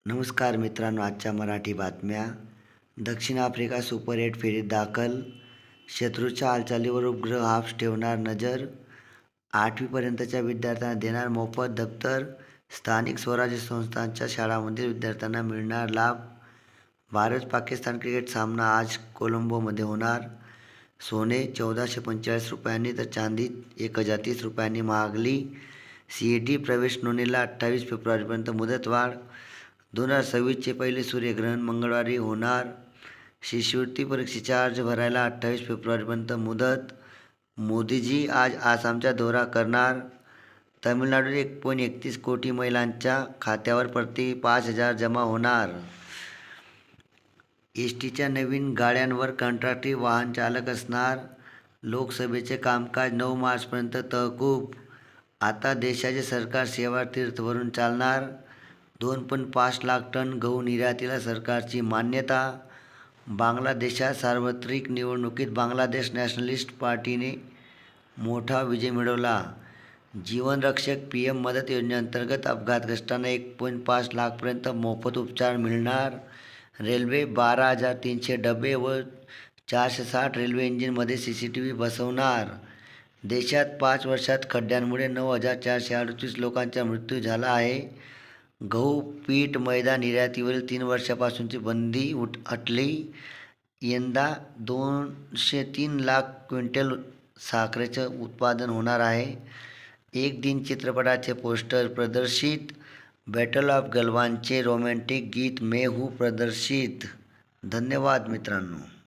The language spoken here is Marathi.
नमस्कार मित्रांनो, आजच्या मराठी बातम्या. दक्षिण आफ्रिका सुपर 8 फेरीत दाखल, शत्रूच्या हालचालीवर उपग्रह हाफ्स ठेवणार नजर, 8वीपर्यंतच्या विद्यार्थ्यांना देणार मोफत दप्तर, स्थानिक स्वराज्य संस्थांच्या शाळांमधील विद्यार्थ्यांना मिळणार लाभ. भारत पाकिस्तान क्रिकेट सामना आज कोलंबोमध्ये होणार. सोने 1445 रुपयांनी तर चांदी 1030 रुपयांनी महागली. CET प्रवेश नोंदणीला 28 फेब्रुवारीपर्यंत मुदतवाढ. 2026चे पहिले सूर्यग्रहण मंगळवारी होणार. शिष्यवृत्ती परीक्षेचा अर्ज भरायला 28 फेब्रुवारीपर्यंत मुदत. मोदीजी आज आसामचा दौरा करणार. तमिळनाडूत 1.31 कोटी महिलांच्या खात्यावर प्रति 5,000 जमा होणार. एसटीच्या नवीन गाड्यांवर कंत्राटी वाहन चालक असणार. लोकसभेचे कामकाज 9 मार्चपर्यंत तहकूब. आता देशाचे सरकार सेवा तीर्थवरून चालणार. 2.5 लाख टन गहू निर्यातीला सरकारची मान्यता. बांगलादेशात सार्वत्रिक निवडणुकीत बांगलादेश नॅशनलिस्ट पार्टीने मोठा विजय मिळवला. जीवनरक्षक PM मदत योजनेअंतर्गत अपघातग्रस्तांना 1.5 लाखपर्यंत मोफत उपचार मिळणार. रेल्वे 12,300 डबे व 460 रेल्वे इंजिनमध्ये CCTV बसवणार. देशात 5 वर्षात खड्ड्यांमुळे 9,438 लोकांचा मृत्यू झाला आहे. गहू, पीठ, मैदा निर्यातीवरील 3 वर्षापासूनची बंदी हटली. यंदा 203 लाख क्विंटल साखरेचं उत्पादन होणार आहे. एक दिन चित्रपटाचे पोस्टर प्रदर्शित. बॅटल ऑफ गलवानचे रोमॅन्टिक गीत मैं हूँ प्रदर्शित. धन्यवाद मित्रांनो.